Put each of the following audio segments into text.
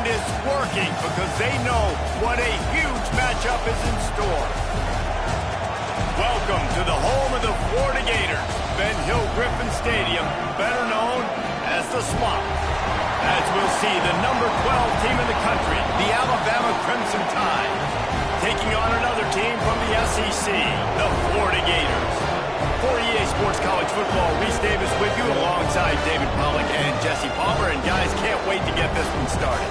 is working because they know what a huge matchup is in store. Welcome to the home of the Florida Gators, Ben Hill Griffin Stadium, better known as the Swamp. As we'll see the number 12 team in the country, the Alabama Crimson Tide, taking on another team from the SEC, the Florida Gators. For EA Sports College Football, Reese Davis with you alongside David Pollack and Jesse Palmer. And guys, can't wait to get this one started.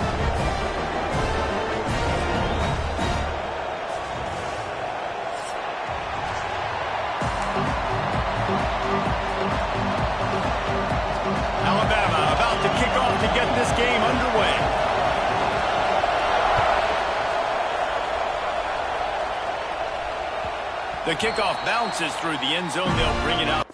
Alabama about to kick off to get this game underway. The kickoff bounces through the end zone. They'll bring it out.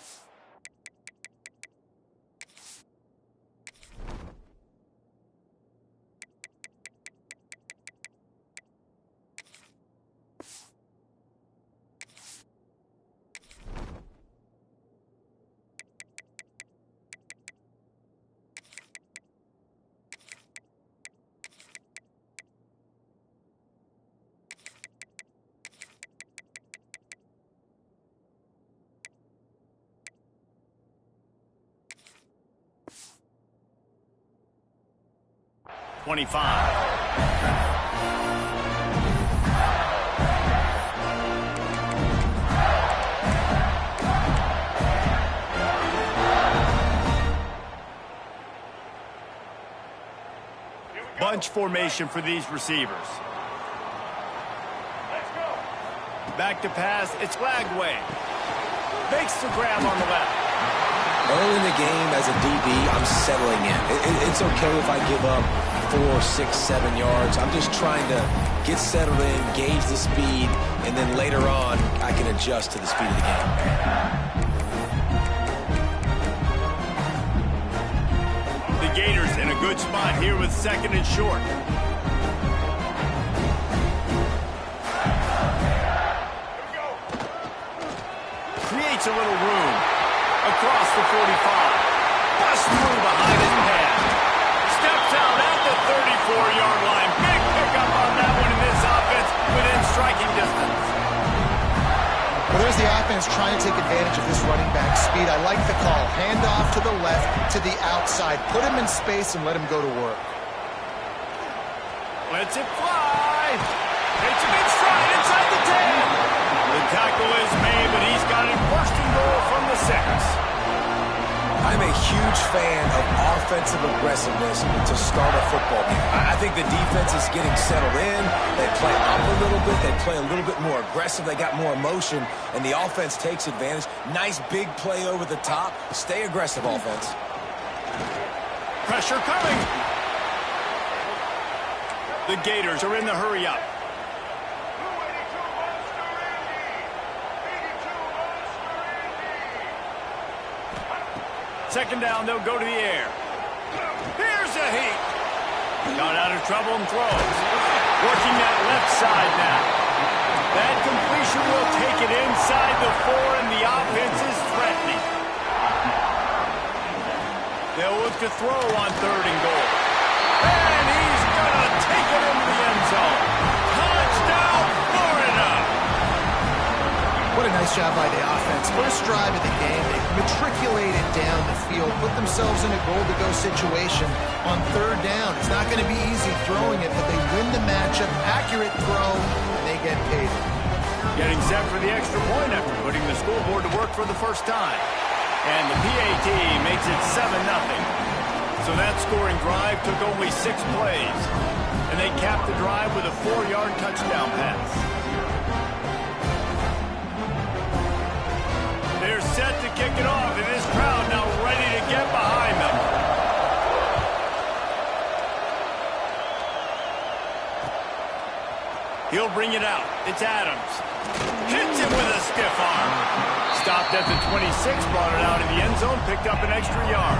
Bunch formation for these receivers. Back to pass. It's Lagway. Makes the grab on the left. Early in the game, as a DB, I'm settling in. It's okay if I give up 4, 6, 7 yards. I'm just trying to get settled in, gauge the speed, and then later on, I can adjust to the speed of the game. The Gators in a good spot here with second and short. Creates a little room. Across the 45. Busts through behind his pad. Steps out at the 34-yard line. Big pickup on that one in this offense within striking distance. Well, there's the offense trying to take advantage of this running back speed. I like the call. Hand off to the left, to the outside. Put him in space and let him go to work. Lets it fly. Takes a big stride inside the 10. The tackle is made, but he's got it first and goal from the 6. I'm a huge fan of offensive aggressiveness to start a football game. I think the defense is getting settled in. They play up a little bit. They play a little bit more aggressive. They got more emotion, and the offense takes advantage. Nice big play over the top. Stay aggressive, offense. Pressure coming. The Gators are in the hurry-up. Second down, they'll go to the air. Here's a heat. Got out of trouble and throws. Working that left side now. That completion will take it inside the 4, and the offense is threatening. They'll look to throw on third and goal. And he's going to take it into the end zone. Touchdown, Florida! What a nice job by the offense. First drive of the game, they matriculated down the field, put themselves in a goal-to-go situation on third down. It's not going to be easy throwing it, but they win the matchup. Accurate throw, and they get paid. Getting set for the extra point after putting the scoreboard to work for the first time. And the PAT makes it 7-0. So that scoring drive took only 6 plays. And they capped the drive with a 4-yard touchdown pass. They're set to kick it off, and this crowd now ready to get behind them. He'll bring it out. It's Adams. Hits him with a stiff arm. Stopped at the 26, brought it out of the end zone, picked up an extra yard.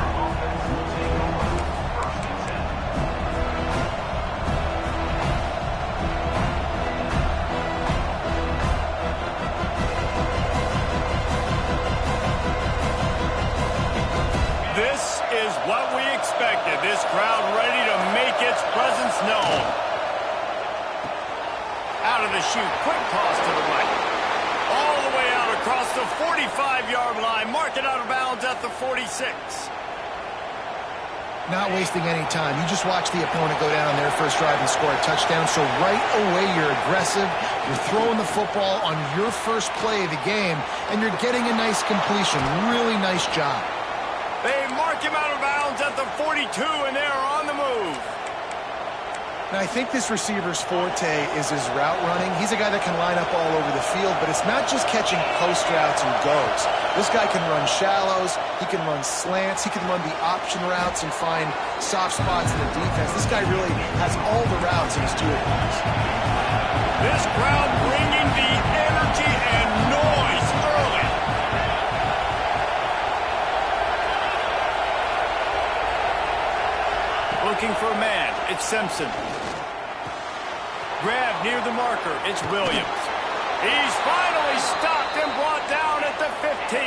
This is what we expected. This crowd ready to make its presence known. to shoot. Quick toss to the right. All the way out across the 45-yard line. Mark it out of bounds at the 46. Not wasting any time. You just watch the opponent go down on their first drive and score a touchdown. So right away, you're aggressive. You're throwing the football on your first play of the game, and you're getting a nice completion. Really nice job. They mark him out of bounds at the 42, and they're on the move. Now, I think this receiver's forte is his route running. He's a guy that can line up all over the field, but it's not just catching post routes and goes. This guy can run shallows, he can run slants, he can run the option routes and find soft spots in the defense. This guy really has all the routes in his toolbox. This crowd bringing the energy and noise early. Looking for a man, it's Simpson. Grab near the marker, it's Williams. He's finally stopped and brought down at the 15.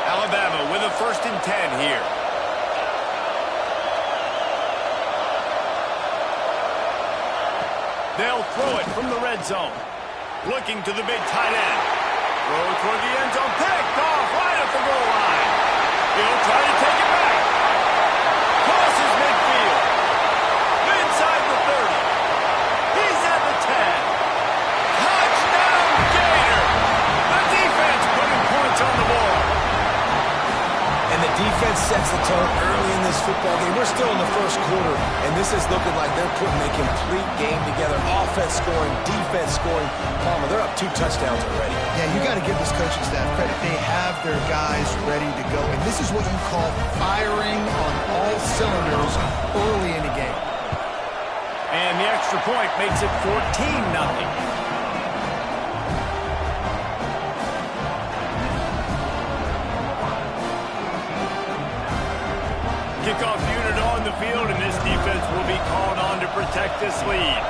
Alabama with a 1st and 10 here. They'll throw it from the red zone. Looking to the big tight end. Throw toward the end zone, picked off right at the goal line. He'll try to take it back. Crosses midfield. Inside the 30. He's at the 10. Touchdown, Gator. The defense putting points on the board. And the defense sets the tone early in this football game. We're still in the first quarter, and this is looking like they're putting a complete game together. Offense scoring, defense scoring. Palmer, they're up 2 touchdowns already. Yeah, you got to give this coaching staff credit. They have their guys ready to go, and this is what you call firing on all cylinders early in the game. And the extra point makes it 14-0. Kickoff unit on the field, and this defense will be called on to protect this lead.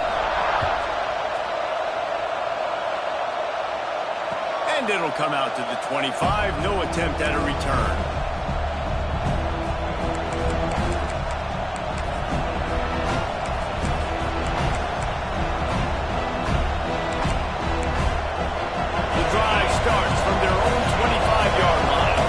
And it'll come out to the 25. No attempt at a return. The drive starts from their own 25-yard line.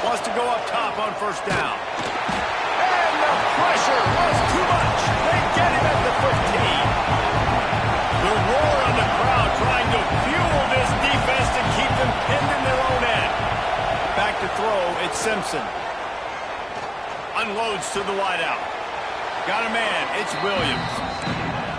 Wants to go up top on 1st down. And the pressure was too much. They get him at the 15. The roar on the crowd trying to fuel this defense to keep them pinned in their own end. Back to throw, it's Simpson. Unloads to the wideout. Got a man, it's Williams.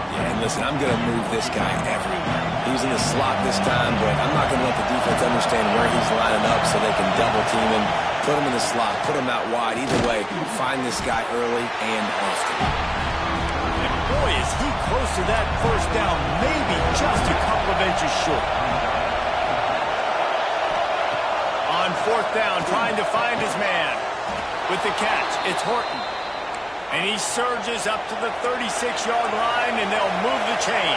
Yeah, and listen, I'm going to move this guy everywhere. He's in the slot this time, but I'm not going to let the defense understand where he's lining up so they can double team him, put him in the slot, put him out wide. Either way, find this guy early and often. And boy, is he close to that 1st down, maybe just a couple of inches short. On 4th down, trying to find his man. With the catch, it's Horton. And he surges up to the 36-yard line, and they'll move the chain.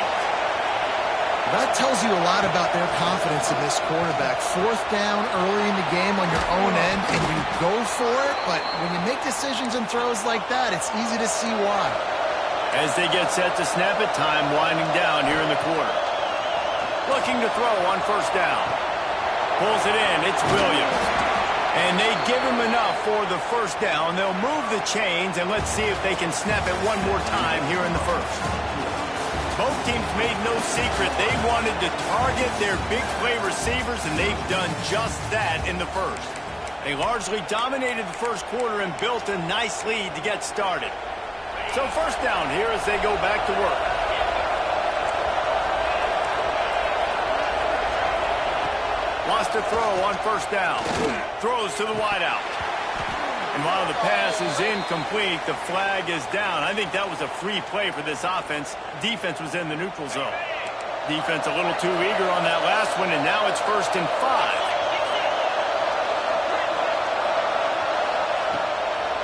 That tells you a lot about their confidence in this quarterback. 4th down early in the game on your own end, and you go for it, but when you make decisions and throws like that, it's easy to see why. As they get set to snap it, time winding down here in the quarter. Looking to throw on 1st down. Pulls it in, it's Williams. And they give him enough for the 1st down. They'll move the chains, and let's see if they can snap it one more time here in the 1st. Both teams made no secret. They wanted to target their big play receivers, and they've done just that in the 1st. They largely dominated the 1st quarter and built a nice lead to get started. So 1st down here as they go back to work. Wants to throw on 1st down. Throws to the wideout. And while the pass is incomplete, the flag is down. I think that was a free play for this offense. Defense was in the neutral zone. Defense a little too eager on that last one, and now it's 1st and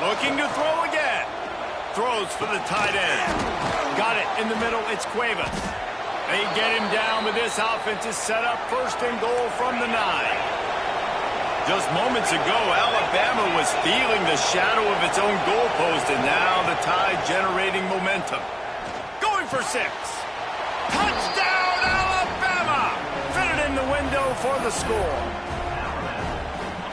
5. Looking to throw again. Throws for the tight end. Got it in the middle. It's Cuevas. They get him down, but this offense is set up 1st and goal from the 9. Just moments ago, Alabama was feeling the shadow of its own goalpost, and now the Tide generating momentum. Going for 6. Touchdown, Alabama! Fitted in the window for the score.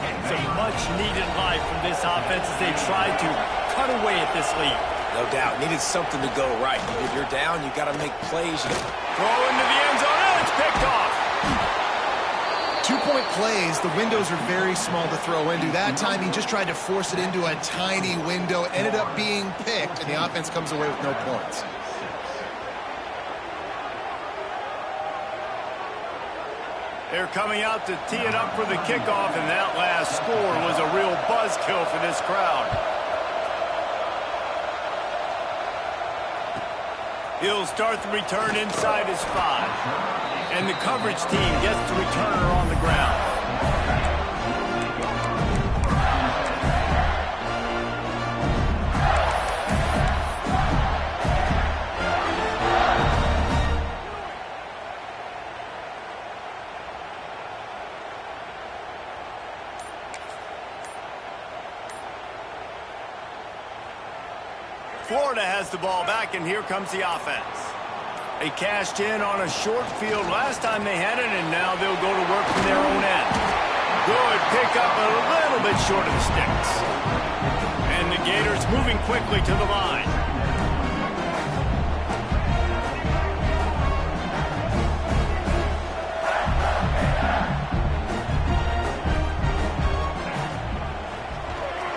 It's a much-needed life from this offense as they tried to cut away at this lead. No doubt. Needed something to go right. If you're down, you got to make plays. Throw into the end zone, and it's picked off. 2-point plays, the windows are very small to throw into. That time, he just tried to force it into a tiny window, ended up being picked, and the offense comes away with no points. They're coming out to tee it up for the kickoff, and that last score was a real buzzkill for this crowd. He'll start the return inside his 5. And the coverage team gets the returner on the ground. Florida has the ball back, and here comes the offense. They cashed in on a short field last time they had it, and now they'll go to work from their own end. Good pickup, a little bit short of the sticks. And the Gators moving quickly to the line.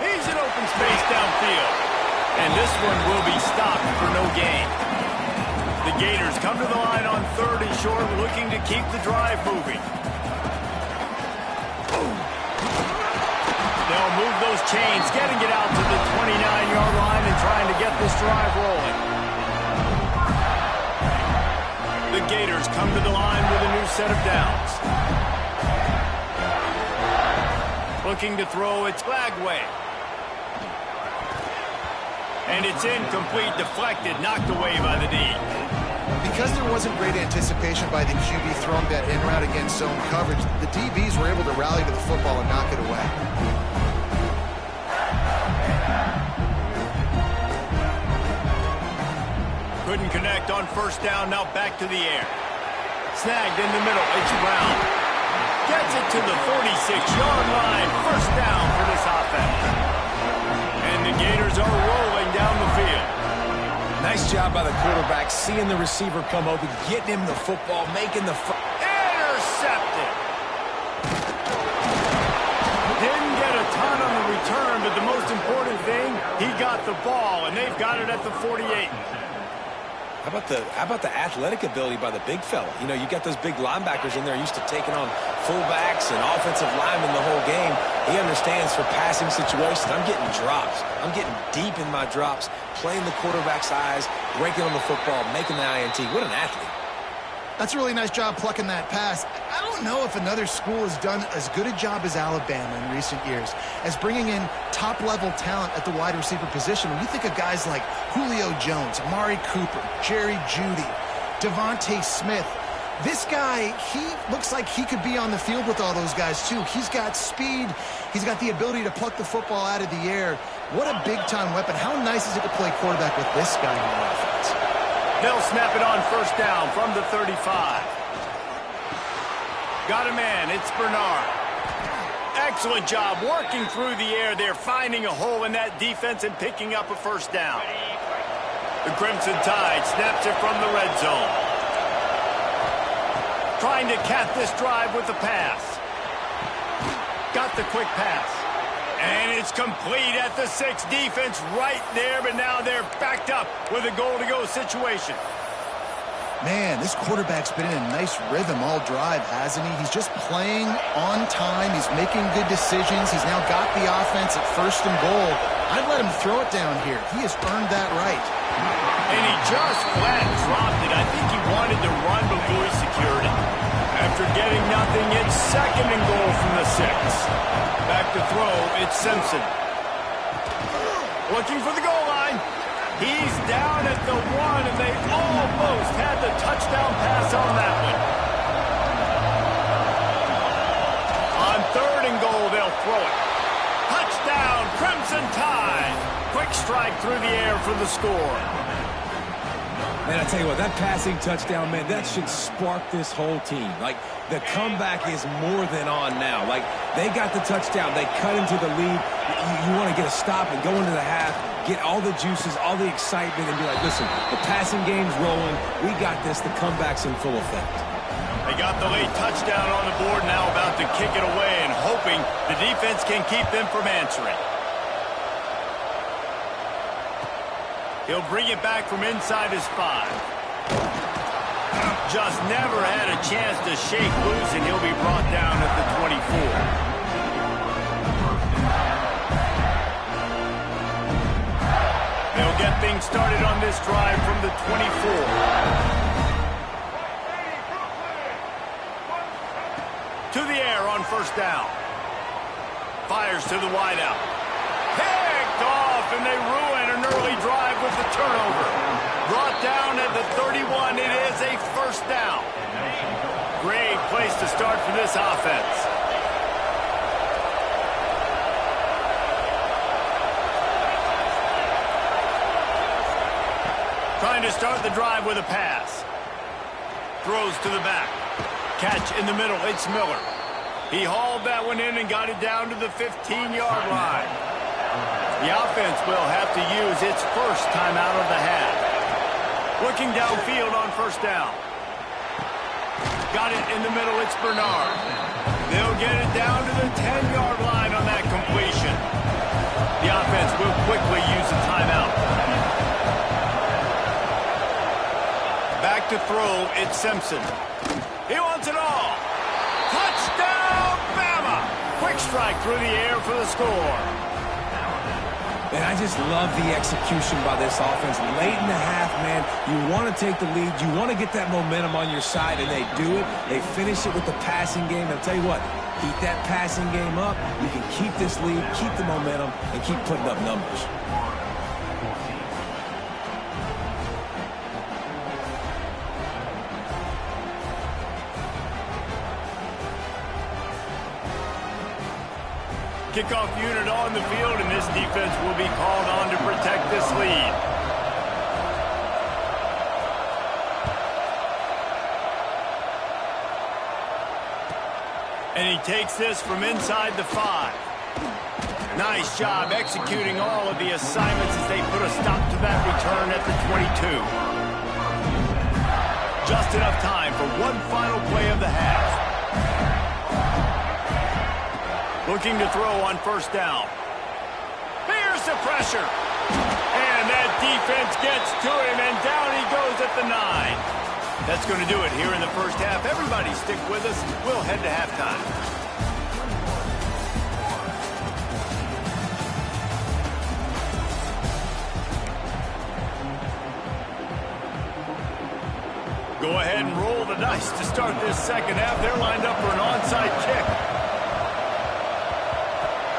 He's in open space downfield. And this one will be stopped for no gain. The Gators come to the line on 3rd and short, looking to keep the drive moving. They'll move those chains, getting it out to the 29-yard line and trying to get this drive rolling. The Gators come to the line with a new set of downs. Looking to throw, it's Flagway. And it's incomplete, deflected, knocked away by the D. Because there wasn't great anticipation by the QB throwing that in route against zone coverage, the DBs were able to rally to the football and knock it away. Couldn't connect on 1st down, now back to the air. Snagged in the middle, it's Brown. Gets it to the 46-yard line, 1st down for this offense. And the Gators are rolling down the field. Nice job by the quarterback, seeing the receiver come open, getting him the football, making the... Intercepted. Didn't get a ton on the return, but the most important thing, he got the ball, and they've got it at the 48. How about the athletic ability by the big fella? You know, you got those big linebackers in there used to taking on fullbacks and offensive linemen the whole game. He understands for passing situations. I'm getting drops. I'm getting deep in my drops, playing the quarterback's eyes, breaking on the football, making the INT. What an athlete. That's a really nice job plucking that pass. I don't know if another school has done as good a job as Alabama in recent years as bringing in top-level talent at the wide receiver position. When you think of guys like Julio Jones, Amari Cooper, Jerry Jeudy, Devontae Smith, this guy, he looks like he could be on the field with all those guys, too. He's got speed. He's got the ability to pluck the football out of the air. What a big-time weapon. How nice is it to play quarterback with this guy on the offense? They'll snap it on 1st down from the 35. Got a man, it's Bernard. Excellent job working through the air there, finding a hole in that defense and picking up a 1st down. The Crimson Tide snaps it from the red zone. Trying to cap this drive with the pass. Got the quick pass. And it's complete at the 6. Defense right there, but now they're backed up with a goal-to-go situation. Man, this quarterback's been in a nice rhythm all drive, hasn't he? He's just playing on time. He's making good decisions. He's now got the offense at 1st and goal. I'd let him throw it down here. He has earned that right. And he just flat dropped it. I think he wanted to run before he secured it. After getting nothing, it's 2nd and goal from the 6. Back to throw, it's Simpson. Looking for the goal line. He's down at the 1, and they almost had the touchdown pass on that one. On 3rd and goal. control. They'll throw it. Touchdown, Crimson Tide. Quick strike through the air for the score. Man, I tell you what, that passing touchdown, man, that should spark this whole team. Like, the comeback is more than on now. Like, they got the touchdown. They cut into the lead. You want to get a stop and go into the half, get all the juices, all the excitement, and be like, listen, the passing game's rolling. We got this. The comeback's in full effect. They got the late touchdown on the board, now about to kick it away and hoping the defense can keep them from answering. He'll bring it back from inside his 5. Just never had a chance to shake loose, and he'll be brought down at the 24. They'll get things started on this drive from the 24. To the air on first down. Fires to the wideout. Picked off, and they ruin an early drive with the turnover. Brought down at the 31. It is a first down. Great place to start for this offense. Trying to start the drive with a pass. Throws to the back. Catch in the middle. It's Miller. He hauled that one in and got it down to the 15-yard line. The offense will have to use its first timeout of the half. Looking downfield on first down. Got it in the middle. It's Bernard. They'll get it down to the 10-yard line on that completion. The offense will quickly use a timeout. Back to throw. It's Simpson. He wants it all. Touchdown, Bama! Quick strike through the air for the score. And I just love the execution by this offense. Late in the half, man, you want to take the lead. You want to get that momentum on your side, and they do it. They finish it with the passing game. I'll tell you what, keep that passing game up. You can keep this lead, keep the momentum, and keep putting up numbers. Kickoff unit on the field, and this defense will be called on to protect this lead. And he takes this from inside the 5. Nice job executing all of the assignments as they put a stop to that return at the 22. Just enough time for one final play of the half. Looking to throw on first down. Here's the pressure. And that defense gets to him, and down he goes at the 9. That's going to do it here in the first half. Everybody stick with us. We'll head to halftime. Go ahead and roll the dice to start this second half. They're lined up for an onside kick.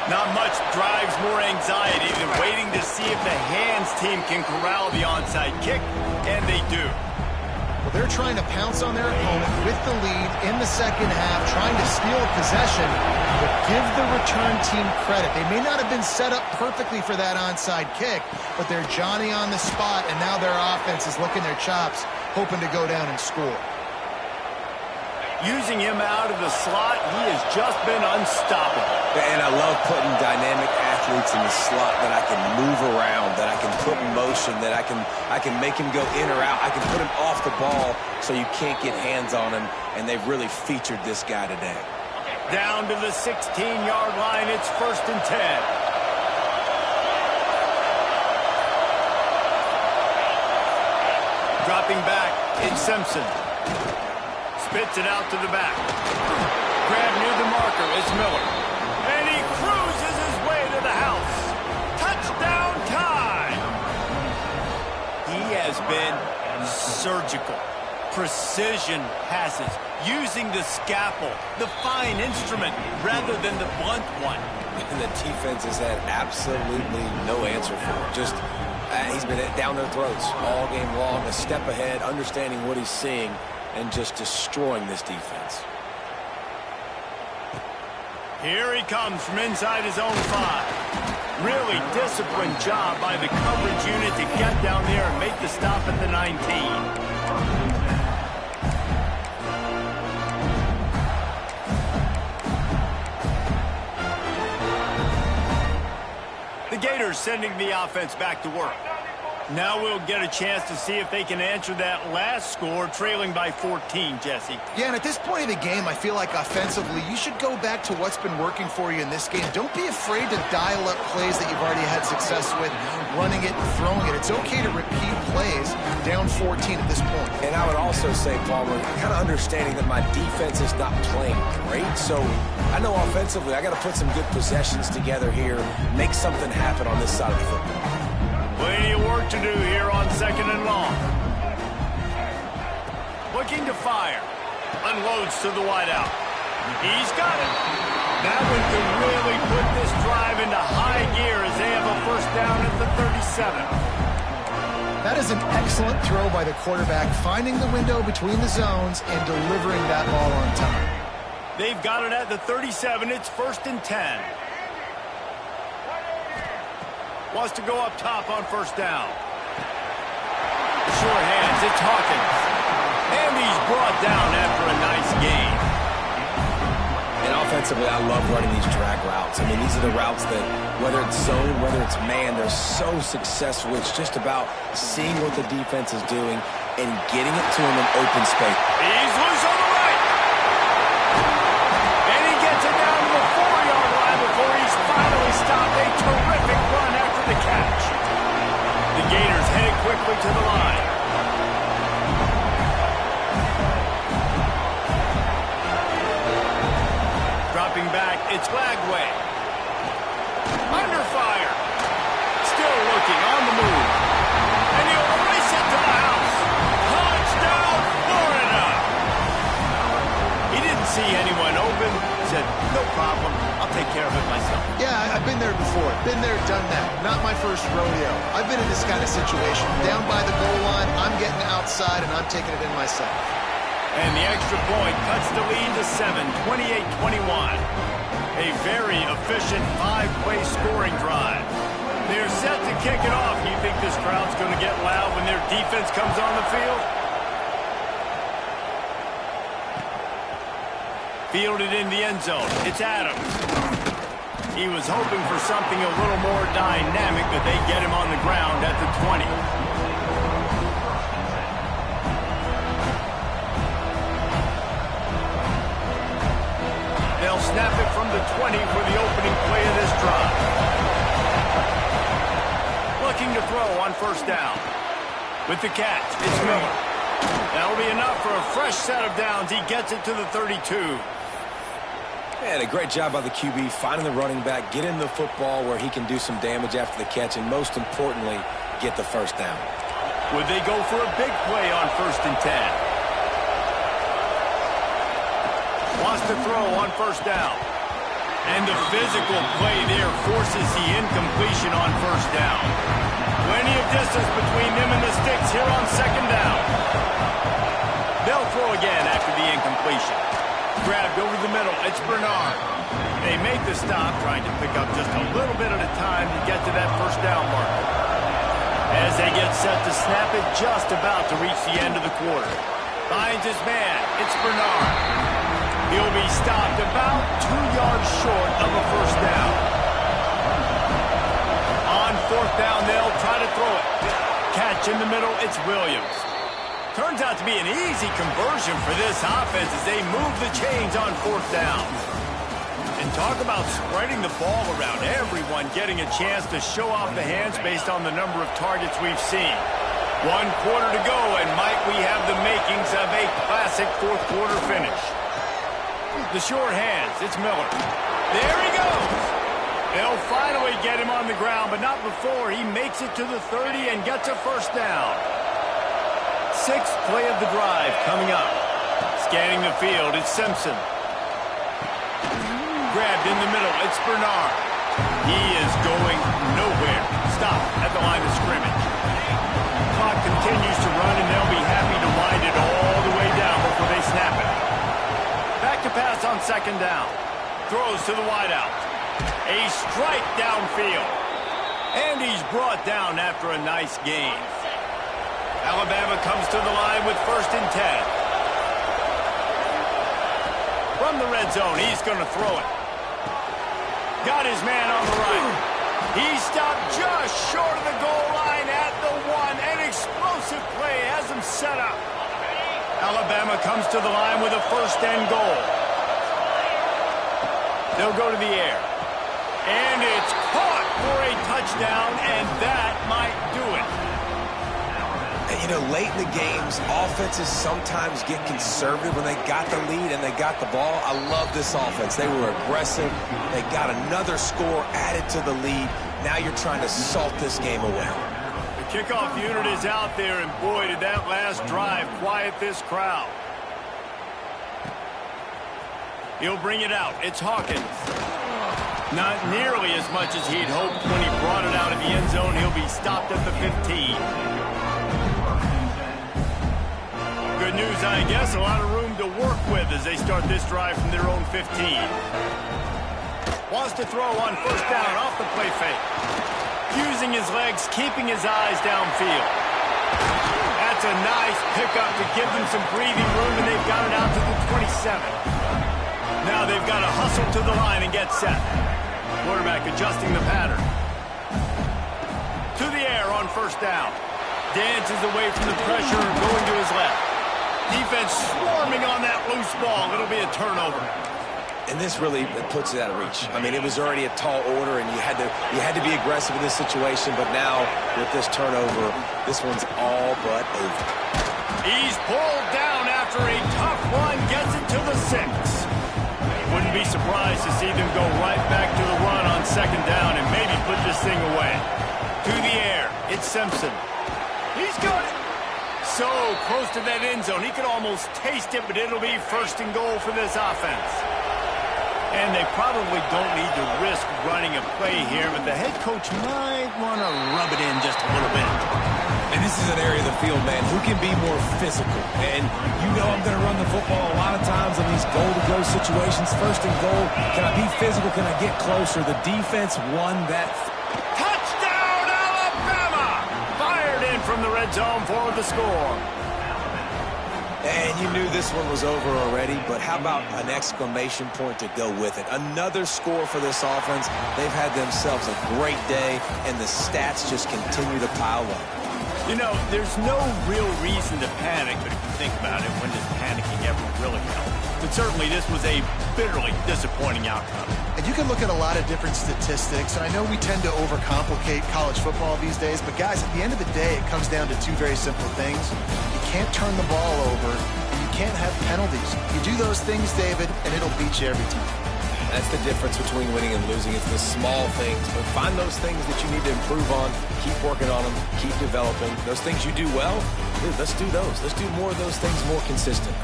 Not much drives more anxiety than waiting to see if the hands team can corral the onside kick, and they do. Well, they're trying to pounce on their opponent with the lead in the second half, trying to steal possession, but give the return team credit. They may not have been set up perfectly for that onside kick, but they're Johnny on the spot, and now their offense is licking their chops, hoping to go down and score. Using him out of the slot, he has just been unstoppable. And I love putting dynamic athletes in the slot that I can move around, that I can put in motion, that I can make him go in or out. I can put him off the ball so you can't get hands on him, and they've really featured this guy today. Down to the 16-yard line, it's 1st and 10. Dropping back, it's Simpson. Spits it out to the back. Grab near the marker, it's Miller. And he cruises his way to the house. Touchdown time! He has been surgical. Precision passes, using the scalpel, the fine instrument, rather than the blunt one. And the defense has had absolutely no answer for him. Just, he's been down their throats all game long, a step ahead, understanding what he's seeing, and just destroying this defense. Here he comes from inside his own 5. Really disciplined job by the coverage unit to get down there and make the stop at the 19. The Gators sending the offense back to work. Now we'll get a chance to see if they can answer that last score, trailing by 14, Jesse. Yeah, and at this point of the game, I feel like offensively, you should go back to what's been working for you in this game. Don't be afraid to dial up plays that you've already had success with, running it and throwing it. It's okay to repeat plays down 14 at this point. And I would also say, Palmer, kind of understanding that my defense is not playing great, so I know offensively I got to put some good possessions together here, make something happen on this side of the football. Plenty of work to do here on 2nd and long. Looking to fire. Unloads to the wideout. He's got it. That one can really put this drive into high gear as they have a first down at the 37. That is an excellent throw by the quarterback, finding the window between the zones and delivering that ball on time. They've got it at the 37. It's 1st and 10. Wants to go up top on first down. Short hands, it's Hawkins. And he's brought down after a nice gain. And offensively, I love running these drag routes. I mean, these are the routes that, whether it's zone, whether it's man, they're so successful. It's just about seeing what the defense is doing and getting it to him in open space. He's loose on the right. And he gets it down to the 4-yard line before he's finally stopped. A terrific run after the catch. The Gators headed quickly to the line. Dropping back, it's Lagway. Under fire. Still looking on the move. And he'll race it to the house. Touchdown, Florida. He didn't see anyone open. Said, no problem. I'll take care of it myself. Yeah, I've been there before. Been there, done that. Not my first rodeo. I've been in this kind of situation. Down by the goal line, I'm getting outside, and I'm taking it in myself. And the extra point cuts the lead to 7, 28-21. A very efficient 5-play scoring drive. They're set to kick it off. You think this crowd's going to get loud when their defense comes on the field? Fielded in the end zone. It's Adams. He was hoping for something a little more dynamic, but they get him on the ground at the 20. They'll snap it from the 20 for the opening play of this drive. Looking to throw on first down. With the catch, it's Miller. That'll be enough for a fresh set of downs. He gets it to the 32. And a great job by the QB, finding the running back, get him the football where he can do some damage after the catch, and most importantly, get the first down. Would they go for a big play on 1st and 10? Wants to throw on first down. And the physical play there forces the incompletion on first down. Plenty of distance between them and the sticks here on 2nd down. They'll throw again after the incompletion. Grabbed over the middle. It's Bernard. They make the stop, trying to pick up just a little bit at a time to get to that first down marker. As they get set to snap it, just about to reach the end of the quarter. Finds his man. It's Bernard. He'll be stopped about 2 yards short of a first down. On 4th down, they'll try to throw it. Catch in the middle, it's Williams. Turns out to be an easy conversion for this offense as they move the chains on 4th down. And talk about spreading the ball around. Everyone getting a chance to show off the hands based on the number of targets we've seen. 1 quarter to go, and might we have the makings of a classic 4th quarter finish. The short hands, it's Miller. There he goes. They'll finally get him on the ground, but not before he makes it to the 30 and gets a first down. 6th play of the drive coming up. Scanning the field, it's Simpson. Grabbed in the middle, it's Bernard. He is going nowhere. Stop at the line of scrimmage. Clock continues to run, and they'll be happy to wind it all the way down before they snap it. Back to pass on 2nd down. throws to the wideout. A strike downfield. And he's brought down after a nice gain. Alabama comes to the line with 1st and 10. From the red zone, he's going to throw it. Got his man on the right. He stopped just short of the goal line at the 1. An explosive play has him set up. Alabama comes to the line with a 1st and goal. They'll go to the air. And it's caught for a touchdown, and that might do it. And, you know, late in the games, offenses sometimes get conservative when they got the lead and they got the ball. I love this offense. They were aggressive. They got another score added to the lead. Now you're trying to salt this game away. The kickoff unit is out there, and boy, did that last drive quiet this crowd. He'll bring it out. It's Hawkins. Not nearly as much as he'd hoped when he brought it out of the end zone. He'll be stopped at the 15. Good news, I guess. A lot of room to work with as they start this drive from their own 15. Wants to throw on 1st down off the play fake. Using his legs, keeping his eyes downfield. That's a nice pickup to give them some breathing room, and they've got it out to the 27. Now they've got to hustle to the line and get set. Quarterback adjusting the pattern. To the air on 1st down. Dances away from the pressure, going to his left. Defense swarming on that loose ball. It'll be a turnover. And this really puts it out of reach. I mean, it was already a tall order, and you had to be aggressive in this situation. But now, with this turnover, this one's all but over. He's pulled down after a tough run. Gets it to the 6. Wouldn't be surprised to see them go right back to the run on 2nd down and maybe put this thing away. To the air. It's Simpson. He's got it. So close to that end zone. He could almost taste it, but it'll be 1st and goal for this offense. And they probably don't need to risk running a play here, but the head coach might want to rub it in just a little bit. And this is an area of the field, man, who can be more physical. And you know I'm going to run the football a lot of times in these goal-to-go situations. 1st and goal, can I be physical? Can I get closer? The defense won that. Touchdown, Alabama! Fired in from the red zone for the score. And you knew this one was over already, but how about an exclamation point to go with it? Another score for this offense. They've had themselves a great day, and the stats just continue to pile up. You know, there's no real reason to panic, but if you think about it, when does panicking ever really help? But certainly this was a bitterly disappointing outcome. And you can look at a lot of different statistics, and I know we tend to overcomplicate college football these days, but guys, at the end of the day, it comes down to 2 very simple things. You can't turn the ball over, and you can't have penalties. You do those things, David, and it'll beat you every time. That's the difference between winning and losing. It's the small things. But find those things that you need to improve on. Keep working on them. Keep developing. Those things you do well, dude, let's do those. Let's do more of those things more consistently.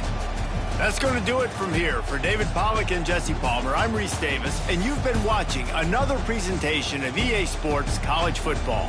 That's going to do it from here. For David Pollack and Jesse Palmer, I'm Reese Davis, and you've been watching another presentation of EA Sports College Football.